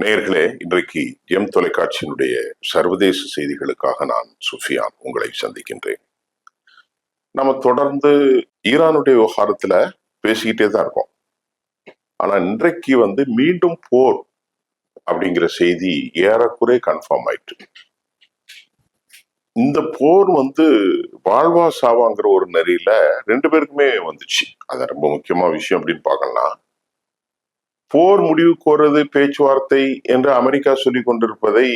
நேயர்களே, இன்றைக்கு தொலைக்காட்சியினுடைய சர்வதேச செய்திகளுக்காக நான் சுஃபியான் உங்களை சந்திக்கின்றேன். நம்ம தொடர்ந்து ஈரானுடைய விவகாரத்துல பேசிக்கிட்டே தான் இருக்கோம். ஆனா இன்றைக்கு மீண்டும் போர் அப்படிங்கிற செய்தி ஏறக்குறை கன்ஃபார்ம் ஆயிட்டு. இந்த போர் வாழ்வா சாவாங்கிற ஒரு நெறியில ரெண்டு பேருக்குமே வந்துச்சு. அது ரொம்ப முக்கியமான விஷயம் அப்படின்னு பார்க்கலாம். போர் முடிவு கோருது பேச்சுவார்த்தை என்று அமெரிக்கா சொல்லிக் கொண்டிருப்பதை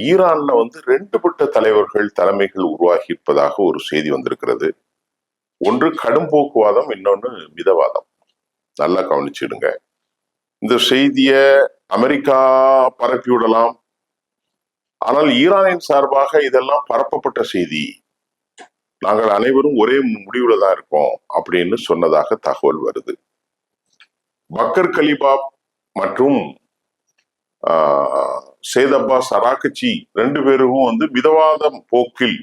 ஈரான்ல ரெண்டு பட்ட தலைவர்கள் தலைமைகள் உருவாகி இருப்பதாக ஒரு செய்தி வந்திருக்கிறது. ஒன்று கடும் போக்குவாதம், இன்னொன்னு மிதவாதம். நல்லா கவனிச்சிடுங்க. இந்த செய்திய அமெரிக்கா பரப்பிவிடலாம், ஆனால் ஈரானின் சார்பாக இதெல்லாம் பரப்பப்பட்ட செய்தி, நாங்கள் அனைவரும் ஒரே முடிவுல தான் இருக்கோம் அப்படின்னு சொன்னதாக தகவல் வருது. பக்கர் கலிபாப் மற்றும் சேத் அப்பாஸ் அராகச்சி ரெண்டு பேரும் மிதவாதம் போக்கில்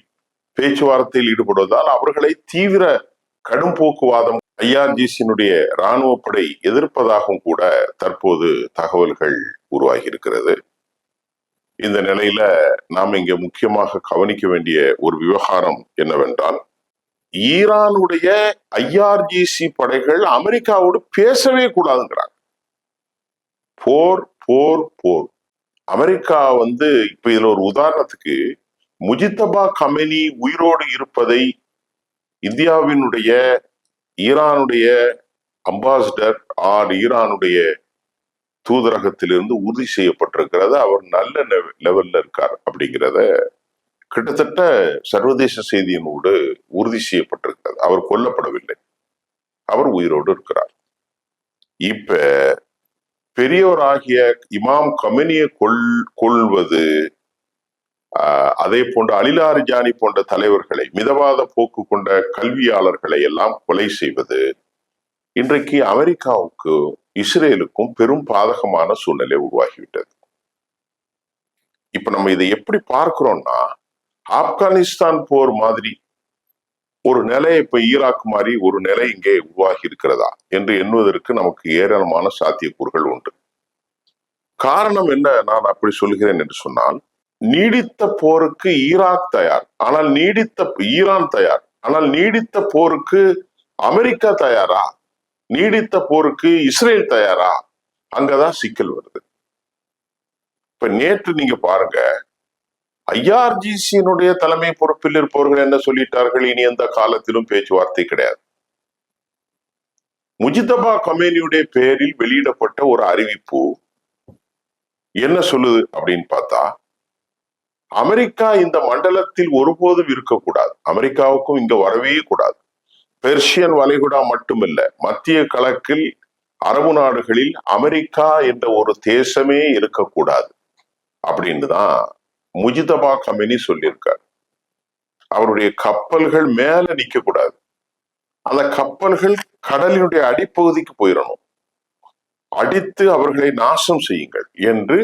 பேச்சுவார்த்தையில் ஈடுபடுவதால் அவர்களை தீவிர கடும் போக்குவாதம் ஐஆர்ஜிசியினுடைய இராணுவ படை எதிர்ப்பதாகவும் கூட தற்போது தகவல்கள் உருவாகி இருக்கிறது. இந்த நிலையில நாம் இங்க முக்கியமாக கவனிக்க வேண்டிய ஒரு விவகாரம் என்னவென்றால், ஈரானுடைய ஐஆர்ஜிசி படைகள் அமெரிக்காவோடு பேசவே கூடாதுங்கிறாங்க. போர் போர் போர். அமெரிக்கா இப்ப இதுல ஒரு உதாரணத்துக்கு, முஜித்தபா கமெனி உயிரோடு இருப்பதை இந்தியாவினுடைய ஈரானுடைய அம்பாசிடர் ஈரானுடைய தூதரகத்திலிருந்து உறுதி செய்யப்பட்டிருக்கிறது. அவர் நல்ல லெவல்ல இருக்கார் அப்படிங்கிறத கிட்டத்தட்ட சர்வதேச செய்தியினோடு உறுதி செய்யப்பட்டிருக்கிறது. அவர் கொல்லப்படவில்லை, அவர் உயிரோடு இருக்கிறார். இப்ப பெரியவராகிய இமாம் கமெனியை கொள்வது, அதே போன்ற அலிலாரிஜானி போன்ற தலைவர்களை, மிதவாத போக்கு கொண்ட கல்வியாளர்களை எல்லாம் கொலை செய்வது இன்றைக்கு அமெரிக்காவுக்கு இஸ்ரேலுக்கும் பெரும் பாதகமான சூழ்நிலை உருவாகிவிட்டது. இப்ப நம்ம இதை எப்படி பார்க்கிறோம்னா, ஆப்கானிஸ்தான் போர் மாதிரி ஒரு நிலை இப்ப ஈராக் மாதிரி ஒரு நிலை இங்கே உருவாகி இருக்கிறதா என்று எண்ணுவதற்கு நமக்கு ஏராளமான சாத்தியக்கூறுகள் உண்டு. காரணம் என்ன நான் அப்படி சொல்கிறேன் என்று சொன்னால், நீடித்த போருக்கு ஈராக் தயார், ஆனால் ஈரான் தயார், ஆனால் நீடித்த போருக்கு அமெரிக்கா தயாரா, நீடித்த போருக்கு இஸ்ரேல் தயாரா? அங்கதான் சிக்கல் வருது. இப்ப நேற்று நீங்க பாருங்க, ஐஆர்ஜிசியினுடைய தலைமை பொறுப்பில் இருப்பவர்கள் என்ன சொல்லிட்டார்கள், இனி எந்த காலத்திலும் பேச்சுவார்த்தை கிடையாது. முஜித்தபா கமேனியுடைய பெயரில் வெளியிடப்பட்ட ஒரு அறிவிப்பு என்ன சொல்லுது அப்படின்னு பார்த்தா, அமெரிக்கா இந்த மண்டலத்தில் ஒருபோதும் இருக்கக்கூடாது, அமெரிக்காவுக்கும் இங்க வரவே கூடாது. பெர்ஷியன் வளைகுடா மட்டுமல்ல, மத்திய கிழக்கில் அரபு நாடுகளில் அமெரிக்கா என்ற ஒரு தேசமே இருக்கக்கூடாது அப்படின்னு தான் முஜித்தபா கமெனி சொல்லியிருக்கார். அவருடைய கப்பல்கள் மேல நிக்க கூடாது, அந்த கப்பல்கள் கடலினுடைய அடிப்பகுதிக்கு போயிடணும், அடித்து அவர்களை நாசம் செய்யுங்கள் என்று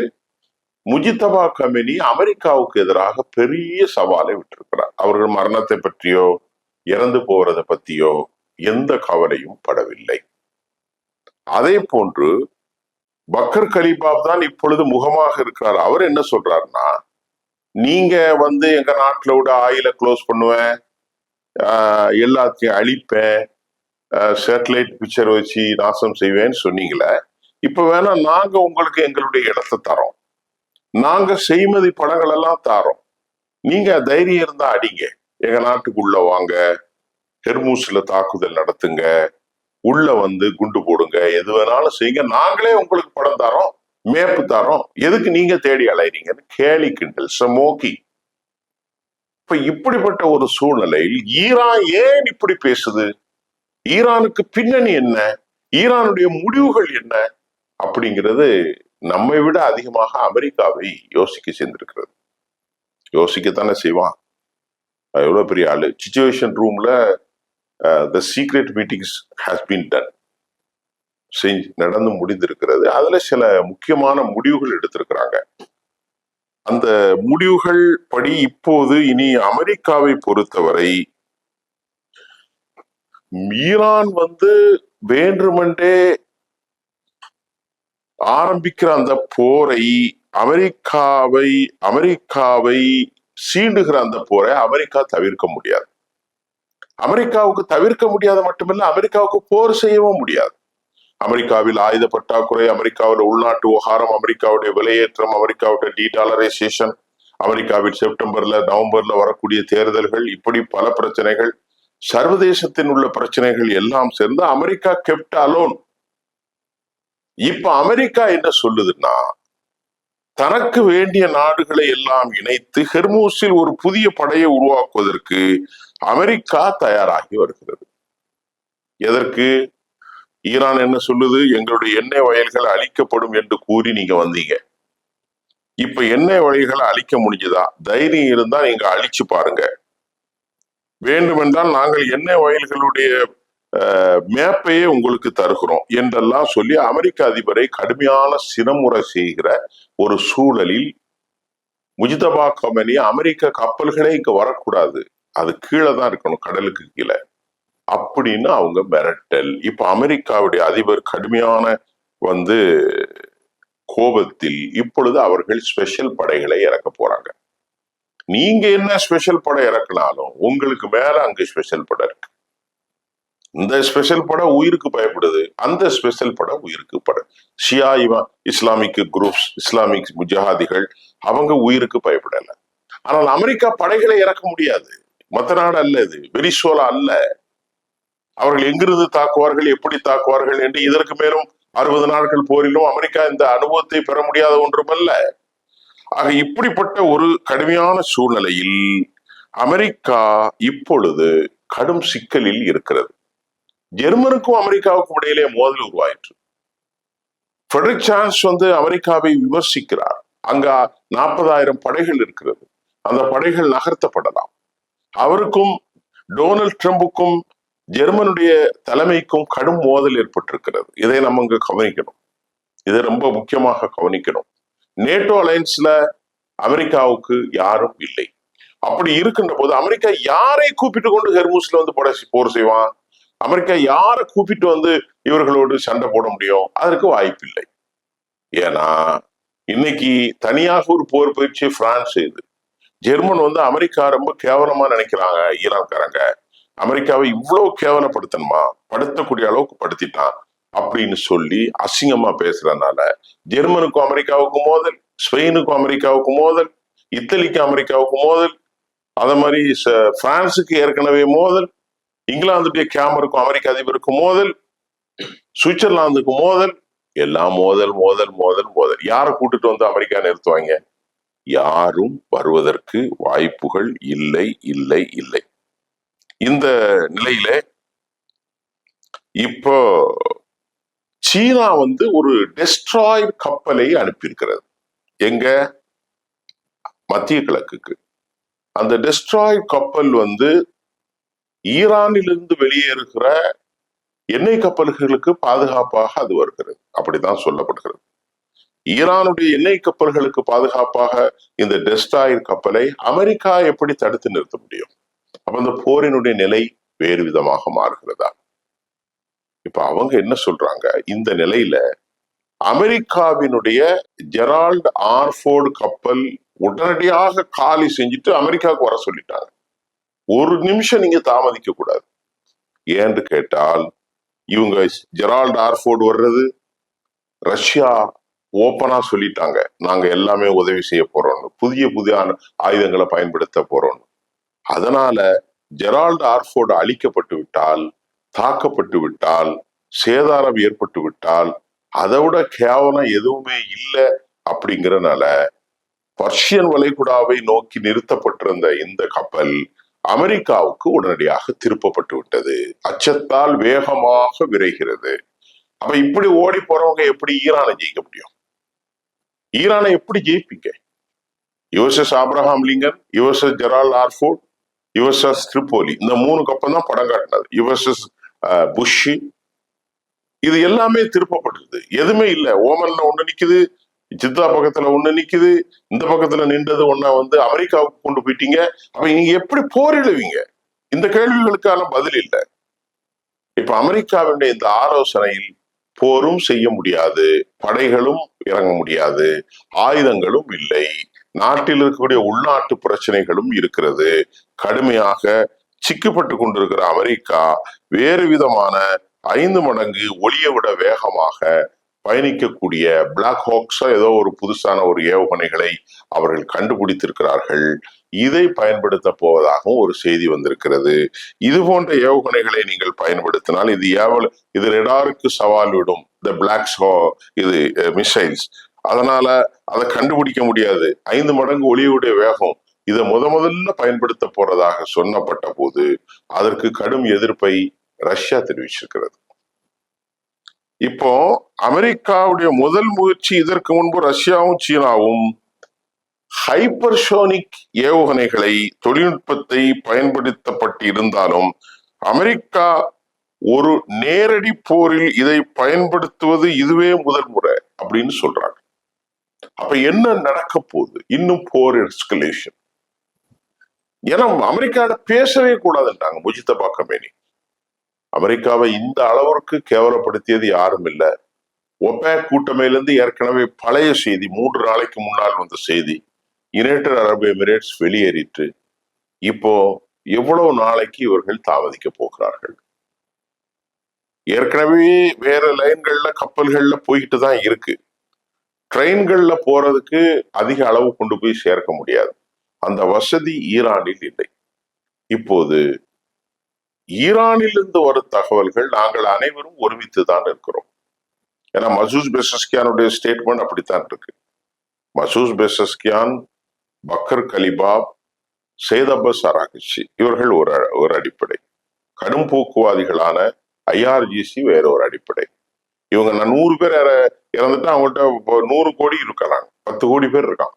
முஜித்தபா கமெனி அமெரிக்காவுக்கு எதிராக பெரிய சவாலை விட்டிருக்கிறார். அவர்கள் மரணத்தை பற்றியோ இறந்து போறதை பத்தியோ எந்த கவலையும் படவில்லை. அதே போன்று பக்கர் கலிபாப் தான் இப்பொழுது முகமாக இருக்கிறார். அவர் என்ன சொல்றாருன்னா, நீங்க எங்க நாட்டுல விட ஆயில க்ளோஸ் பண்ணுவேன், எல்லாத்தையும் அழிப்பேன், சேட்டலைட் பிக்சர் வச்சு நாசம் செய்வேன்னு சொன்னீங்களே, இப்ப வேணா நாங்க உங்களுக்கு எங்களுடைய இடத்தை தரோம், நாங்க செய்மதி படங்கள் எல்லாம் தாரோம், நீங்க தைரியம் இருந்தா அடிங்க, எங்க நாட்டுக்குள்ள வாங்க, ஹெர்மூஸ்ல தாக்குதல் நடத்துங்க, உள்ள குண்டு போடுங்க, எது வேணாலும் செய்யுங்க, நாங்களே உங்களுக்கு படம் தரோம், மேப்பு தரோம், எதுக்கு நீங்க தேடி அலைறீங்கன்னு கேலி கிண்டல் சமோக்கி. இப்ப இப்படிப்பட்ட ஒரு சூழ்நிலையில் ஈரான் ஏன் இப்படி பேசுது, ஈரானுக்கு பின்னணி என்ன, ஈரானுடைய முடிவுகள் என்ன அப்படிங்கிறது நம்மை விட அதிகமாக அமெரிக்காவை யோசிக்க சேர்ந்திருக்கிறது. யோசிக்கத்தானே செய்வான், எவ்வளவு பெரிய ஆளு. சிச்சுவேஷன் ரூம்ல the secret meetings has been done, நடந்து முடிந்திருக்கிறது. அதுல சில முக்கியமான முடிவுகள் எடுத்திருக்கிறாங்க. அந்த முடிவுகள் படி இப்போது இனி அமெரிக்காவை பொறுத்தவரை ஈரான் வேண்டுமென்றே ஆரம்பிக்கிற அந்த போரை அமெரிக்காவை அமெரிக்காவை சீண்டுகிற அந்த போரை அமெரிக்கா தவிர்க்க முடியாது. அமெரிக்காவுக்கு தவிர்க்க முடியாத மட்டுமல்ல, அமெரிக்காவுக்கு போர் செய்யவும் முடியாது. அமெரிக்காவில் ஆயுத பற்றாக்குறை, அமெரிக்காவில் உள்நாட்டு விவகாரம், அமெரிக்காவுடைய விலையேற்றம், அமெரிக்காவுடைய டீடாலரைசேஷன், அமெரிக்காவில் செப்டம்பர்ல நவம்பர்ல வரக்கூடிய தேர்தல்கள், இப்படி பல பிரச்சனைகள், சர்வதேசத்தின் உள்ள பிரச்சனைகள் எல்லாம் சேர்ந்து அமெரிக்கா கெப்ட் அலோன். இப்ப அமெரிக்கா என்ன சொல்லுதுன்னா, தனக்கு வேண்டிய நாடுகளை எல்லாம் இணைத்து ஹெர்மூஸில் ஒரு புதிய படையை உருவாக்குவதற்கு அமெரிக்கா தயாராகி வருகிறது. எதற்கு? ஈரான் என்ன சொல்லுது? எங்களுடைய எண்ணெய் வயல்கள் அழிக்கப்படும் என்று கூறி நீங்க வந்தீங்க. இப்ப எண்ணெய் வயல்களை அழிக்க முடிஞ்சதா? தைரியம் இருந்தா நீங்க அழிச்சு பாருங்க. வேண்டுமென்றால் நாங்கள் எண்ணெய் வயல்களுடைய மேப்பையே உங்களுக்கு தருகிறோம் என்றெல்லாம் சொல்லி அமெரிக்க அதிபரை கடுமையான சினமுறை செய்கிற ஒரு சூழலில் முஜ்தபா கமனி அமெரிக்க கப்பல்களே இங்க வரக்கூடாது, அது கீழே தான் இருக்கணும், கடலுக்கு கீழே அப்படின்னு அவங்க மிரட்டல். இப்ப அமெரிக்காவுடைய அதிபர் கடுமையான கோபத்தில் இப்பொழுது அவர்கள் ஸ்பெஷல் படைகளை இறக்க போறாங்க. நீங்க என்ன ஸ்பெஷல் படை இறக்கினாலும் உங்களுக்கு மேல அங்க ஸ்பெஷல் படை இருக்கு. இந்த ஸ்பெஷல் படை உயிருக்கு பயப்படுது, அந்த ஸ்பெஷல் படை உயிருக்கு படை. ஷியா இஸ்லாமிக் குரூப்ஸ், இஸ்லாமிக் முஜாஹிதிகள் அவங்க உயிருக்கு பயப்படல. ஆனால் அமெரிக்கா படைகளை இறக்க முடியாது. மற்ற நாடு அல்ல, இது வெனிசுவேலா அல்ல. அவர்கள் எங்கிருந்து தாக்குவார்கள், எப்படி தாக்குவார்கள் என்று இதற்கு மேலும் 60 நாட்கள் போரிலும் அமெரிக்கா இந்த அனுபவத்தை பெற முடியாத ஒன்றுமல்ல. ஆக இப்படிப்பட்ட ஒரு கடுமையான சூழ்நிலையில் அமெரிக்கா இப்பொழுது கடும் சிக்கலில் இருக்கிறது. ஜெர்மனுக்கும் அமெரிக்காவுக்கும் இடையிலே மோதல் உருவாயிற்று. ஃபிரெடரிக் சான்ஸ் அமெரிக்காவை விமர்சிக்கிறார். அங்க 40,000 படைகள் இருக்கிறது, அந்த படைகள் நகர்த்தப்படலாம். அவருக்கும் டொனால்ட் ட்ரம்புக்கும் ஜெர்மனுடைய தலைமைக்கும் கடும் மோதல் ஏற்பட்டிருக்கிறது. இதை நம்ம இங்க கவனிக்கணும், இதை ரொம்ப முக்கியமாக கவனிக்கணும். நேட்டோ அலையன்ஸ்ல அமெரிக்காவுக்கு யாரும் இல்லை. அப்படி இருக்கின்ற போது அமெரிக்கா யாரை கூப்பிட்டு கொண்டு ஹெர்மூஸ்ல போர் செய்வான்? அமெரிக்கா யாரை கூப்பிட்டு இவர்களோடு சண்டை போட முடியும்? அதற்கு வாய்ப்பில்லை. ஏன்னா இன்னைக்கு தனியாக ஒரு போர் பயிற்சி பிரான்ஸ் செய்யுது. ஜெர்மன் அமெரிக்கா ரொம்ப கேவலமா நினைக்கிறாங்க. ஈரான்காரங்க அமெரிக்காவை இவ்வளவு கேவலப்படுத்தணுமா, படுத்தக்கூடிய அளவுக்கு படுத்திட்டான் அப்படின்னு சொல்லி அசிங்கமா பேசுறதுனால ஜெர்மனுக்கும் அமெரிக்காவுக்கும் மோதல், ஸ்பெயினுக்கும் அமெரிக்காவுக்கும் மோதல், இத்தாலிக்கு அமெரிக்காவுக்கு மோதல், அத மாதிரி பிரான்சுக்கு ஏற்கனவே மோதல், இங்கிலாந்துடைய கேமருக்கும் அமெரிக்க அதிபருக்கும் மோதல், சுவிட்சர்லாந்துக்கு மோதல், எல்லாம் மோதல் மோதல் மோதல் மோதல். யாரை கூட்டிட்டு அமெரிக்கா நிறுத்துவாங்க? யாரும் வருவதற்கு வாய்ப்புகள் இல்லை இல்லை இல்லை. இந்த நிலையில இப்போ சீனா ஒரு டெஸ்ட்ராய்டு கப்பலை அனுப்பியிருக்கிறது. எங்க? மத்திய கிழக்குக்கு. அந்த டெஸ்ட்ராய்டு கப்பல் ஈரானிலிருந்து வெளியேறுகிற எண்ணெய் கப்பல்களுக்கு பாதுகாப்பாக அது வருகிறது, அப்படிதான் சொல்லப்படுகிறது. ஈரானுடைய எண்ணெய் கப்பல்களுக்கு பாதுகாப்பாக இந்த டெஸ்ட்ராய்டு கப்பலை அமெரிக்கா எப்படி தடுத்து நிறுத்த முடியும்? அப்ப அந்த போரினுடைய நிலை வேறு விதமாக மாறுகிறதா? இப்ப அவங்க என்ன சொல்றாங்க? இந்த நிலையில அமெரிக்காவினுடைய ஜெரால்ட் ஆர்ஃபோர்டு கப்பல் உடனடியாக காலி செஞ்சுட்டு அமெரிக்காவுக்கு வர சொல்லிட்டாங்க. ஒரு நிமிஷம் நீங்க தாமதிக்க கூடாது. ஏன்னு கேட்டால் இவங்க ஜெரால்ட் ஆர்ஃபோர்டு வர்றது, ரஷ்யா ஓப்பனா சொல்லிட்டாங்க, நாங்க எல்லாமே உதவி செய்ய போறோம், புதிய புதிய ஆயுதங்களை பயன்படுத்த போறோம். அதனால ஜெரால்ட் ஆர்ஃபோர்டு அழிக்கப்பட்டு விட்டால், தாக்கப்பட்டு விட்டால், சேதாரம் ஏற்பட்டு விட்டால் அதை விட கேவலம் எதுவுமே இல்லை. அப்படிங்கிறனால பர்ஷியன் வளைகுடாவை நோக்கி நிறுத்தப்பட்டிருந்த இந்த கப்பல் அமெரிக்காவுக்கு உடனடியாக திருப்பப்பட்டு விட்டது. அச்சத்தால் வேகமாக விரைகிறது. அப்ப இப்படி ஓடி போறவங்க எப்படி ஈரானை ஜெயிக்க முடியும்? ஈரானை எப்படி ஜெயிப்பீங்க? USS Abraham Lincoln, USS Gerald R Ford, USS Tripoli, இந்த 3 கப்பல் தான் படம் காட்டினது. யுஎஸ்எஸ் புஷ், இது எல்லாமே திருப்பப்பட்டது. எதுவுமே இல்லை. ஓமன்ல ஒண்ணு நிக்குது, ஜித்தா பக்கத்துல ஒண்ணு நிக்குது, இந்த பக்கத்துல நின்றது ஒன்னா அமெரிக்காவுக்கு கொண்டு போயிட்டீங்க. அப்ப நீங்க எப்படி போரிடுவீங்க? இந்த கேள்விகளுக்கான பதில் இல்லை. இப்ப அமெரிக்காவுடைய இந்த ஆலோசனையில் போரும் செய்ய முடியாது, படைகளும் இறங்க முடியாது, ஆயுதங்களும் இல்லை, நாட்டில் இருக்கக்கூடிய உள்நாட்டு பிரச்சனைகளும் இருக்கிறது. கடுமையாக சிக்கப்பட்டு கொண்டிருக்கிற அமெரிக்கா வேறு விதமான 5 மடங்கு ஒளியை விட வேகமாக பயணிக்கக்கூடிய பிளாக் ஹாக்ஸ் ஏதோ ஒரு புதுசான ஒரு ஏவுகணைகளை அவர்கள் கண்டுபிடித்திருக்கிறார்கள். இதை பயன்படுத்த போவதாகவும் ஒரு செய்தி வந்திருக்கிறது. இது போன்ற ஏவுகணைகளை நீங்கள் பயன்படுத்தினால் இது ரெடாருக்கு சவால் விடும். இந்த இது மிசைல்ஸ், அதனால அதை கண்டுபிடிக்க முடியாது. 5 மடங்கு ஒளியுடைய வேகம் இதை முதல்ல பயன்படுத்த போறதாக சொன்னப்பட்ட போது அதற்கு கடும் எதிர்ப்பை ரஷ்யா தெரிவிச்சிருக்கிறது. இப்போ அமெரிக்காவுடைய முதல் முயற்சி, இதற்கு முன்பு ரஷ்யாவும் சீனாவும் ஹைப்பர்சோனிக் ஏவுகணைகளை தொழில்நுட்பத்தை பயன்படுத்தப்பட்டு இருந்தாலும் அமெரிக்கா ஒரு நேரடி போரில் இதை பயன்படுத்துவது இதுவே முதல் முறை அப்படின்னு சொல்றாங்க. அப்ப என்ன நடக்க போகுது? இன்னும் போர் எஸ்கலேஷன். ஏன்னா அமெரிக்காவோட பேசவே கூடாதுன்றாங்க முஜித்தபா கமேனி. அமெரிக்காவை இந்த அளவிற்கு கேவலப்படுத்தியது யாரும் இல்லை. ஒபேக் கூட்டமையிலிருந்து ஏற்கனவே பழைய செய்தி, 3 நாளைக்கு முன்னால் வந்த செய்தி, யுனைடெட் அரபு எமிரேட்ஸ் வெளியேறிட்டு இப்போ எவ்வளவு நாளைக்கு இவர்கள் தாமதிக்க போகிறார்கள்? ஏற்கனவே வேற லைன்கள்ல கப்பல்கள்ல போய்கிட்டு தான் இருக்கு. ட்ரெயின்கள்ல போறதுக்கு அதிக அளவு கொண்டு போய் சேர்க்க முடியாது. அந்த வசதி ஈரானில் இல்லை. இப்போது ஈரானிலிருந்து வரும் தகவல்கள் நாங்கள் அனைவரும் ஒருமித்து தான் இருக்கிறோம். ஏன்னா மசூத் பெசஸ்கியானுடைய ஸ்டேட்மெண்ட் அப்படித்தான் இருக்கு. Masoud Pezeshkian, Bagher Ghalibaf, Seyed Abbas Araghchi இவர்கள் ஒரு அடிப்படை, கடும் போக்குவாதிகளான ஐஆர்ஜிசி வேற ஒரு அடிப்படை. இவங்க 100 பேர் இறந்துட்டு அவங்கள்ட்ட 100 கோடி இருக்காங்க, 10 கோடி பேர் இருக்காங்க.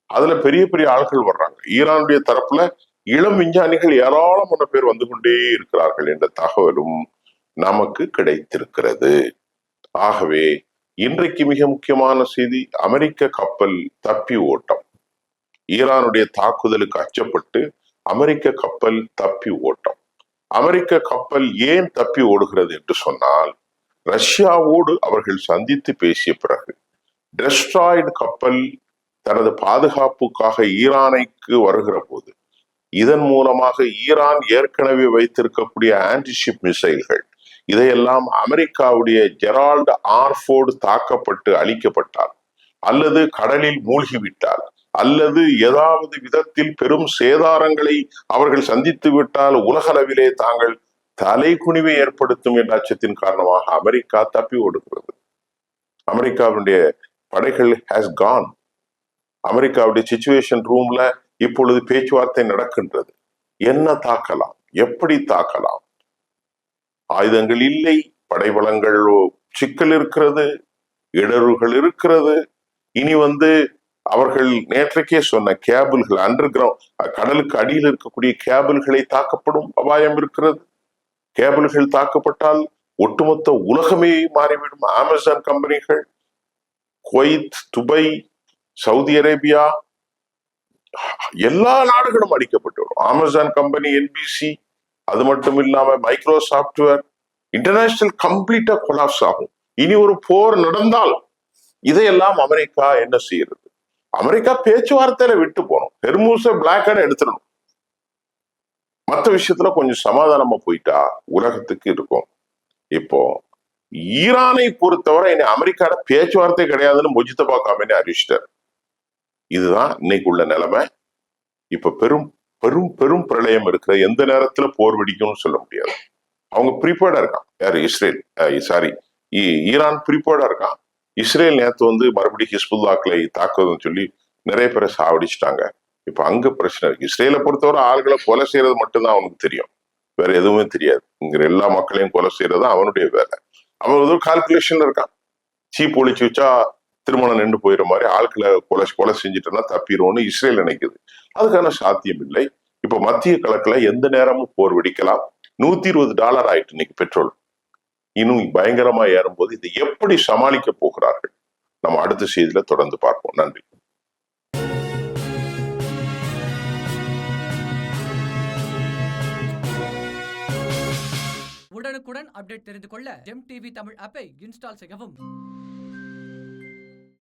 அதுல பெரிய பெரிய ஆட்கள் வர்றாங்க. ஈரானுடைய தரப்புல இளம் விஞ்ஞானிகள் ஏராளமான பேர் வந்து கொண்டே இருக்கிறார்கள் என்ற தகவலும் நமக்கு கிடைத்திருக்கிறது. ஆகவே இன்றைக்கு மிக முக்கியமான செய்தி, அமெரிக்க கப்பல் தப்பி ஓட்டம். ஈரானுடைய தாக்குதலுக்கு அச்சப்பட்டு அமெரிக்க கப்பல் தப்பி ஓட்டம். அமெரிக்க கப்பல் ஏன் தப்பி ஓடுகிறது என்று சொன்னால், ரஷ்யாவோடு அவர்கள் சந்தித்து பேசிய பிறகு டெஸ்ட்ராய்டு கப்பல் தனது பாதுகாப்புக்காக ஈரானுக்கு வருகிற போது இதன் மூலமாக ஈரான் ஏற்கனவே வைத்திருக்கக்கூடிய ஆன்டிஷிப் மிசைல்கள் இதையெல்லாம் அமெரிக்காவுடைய ஜெரால்டு ஆர்ஃபோர்டு தாக்கப்பட்டு அழிக்கப்பட்டால், அல்லது கடலில் மூழ்கிவிட்டால், அல்லது ஏதாவது விதத்தில் பெரும் சேதாரங்களை அவர்கள் சந்தித்து விட்டால் உலகளவிலே தாங்கள் தலைகுனிவை ஏற்படுத்தும் என்ற அச்சத்தின் காரணமாக அமெரிக்கா தப்பி ஓடுகிறது. அமெரிக்காவுடைய படைகள் ஹேஸ் கான். அமெரிக்காவுடைய சிச்சுவேஷன் ரூம்ல இப்பொழுது பேச்சுவார்த்தை நடக்கின்றது. என்ன தாக்கலாம், எப்படி தாக்கலாம்? ஆயுதங்கள் இல்லை, படைபலங்கள் சிக்கல் இருக்கிறது, இடர்கள் இருக்கிறது. இனி அவர்கள் நேற்றைக்கே சொன்ன கேபிள்கள், அண்டர் கிரவுண்ட் கடலுக்கு அடியில் இருக்கக்கூடிய கேபிள்களை தாக்கப்படும் அபாயம் இருக்கிறது. கேபிள்கள் தாக்கப்பட்டால் ஒட்டுமொத்த உலகமே மாறிவிடும். அமேசான் கம்பெனிகள், குவைத், துபாய், சவுதி அரேபியா, எல்லா நாடுகளும் அடிக்கப்பட்டு அமேசான் கம்பெனி, என்பிசி, அது மட்டும் இல்லாம மைக்ரோசாப்ட்வேர், இன்டர்நேஷனல் கம்ப்ளீட்டா கொலாப்ஸ் ஆகும். இனி ஒரு போர் நடந்தால் இதையெல்லாம் அமெரிக்கா என்ன செய்யறது? அமெரிக்கா பேச்சுவார்த்தையில விட்டு போனோம். ஹெர்மூஸ பிளாக் எடுத்துடணும். மற்ற விஷயத்துல கொஞ்சம் சமாதானமா போயிட்டா உலகத்துக்கு இருக்கும். இப்போ ஈரானை பொறுத்தவரை இனி அமெரிக்காட பேச்சுவார்த்தை கிடையாதுன்னு முஜித்தபா கமேனி அறிவிச்சிட்டார். இதுதான் இன்னைக்கு உள்ள நிலைமை. இப்ப பெரும் பெரும் பெரும் பிரளயம் இருக்கிற எந்த நேரத்துல போர் வெடிக்கும்னு சொல்ல முடியாது. அவங்க ப்ரீபேர்டா இருக்கான். யாரு? இஸ்ரேல், ஈரான் ப்ரீபேர்டா இருக்கான். இஸ்ரேல் நேத்து மறுபடியும் ஹிஸ்புல்லாக்களை தாக்குவதுன்னு சொல்லி நிறைய பேரை சாவடிச்சிட்டாங்க. இப்ப அங்க பிரச்சனை இருக்கு. இஸ்ரேலை பொறுத்தவரை ஆள்களை கொலை செய்யறது மட்டும்தான் அவனுக்கு தெரியும், வேற எதுவுமே தெரியாது. இங்க எல்லா மக்களையும் கொலை செய்யறது அவனுடைய வேலை. அவன் ஒரு கால்குலேஷன்ல இருக்கான். சீப் ஒழிச்சு வச்சா திருமணம் நின்று போயிடுற மாதிரி ஆட்களை கொலை செஞ்சுட்டோம்னா தப்பிடுவோம்னு இஸ்ரேல் நினைக்குது. அதுக்கான சாத்தியம் இல்லை. இப்ப மத்திய கிழக்குல எந்த நேரமும் போர் வெடிக்கலாம். $120 ஆயிட்டு இன்னைக்கு பெட்ரோல். இன்னும் பயங்கரமா ஏறும்போது இதை எப்படி சமாளிக்க போகிறார்கள்? நம்ம அடுத்த செய்தியில தொடர்ந்து பார்ப்போம். நன்றி. உடனுக்குடன் அப்டேட் தெரிந்து கொள்ள ஜெம் டிவி தமிழ் ஆப்பை இன்ஸ்டால் செய்யவும்.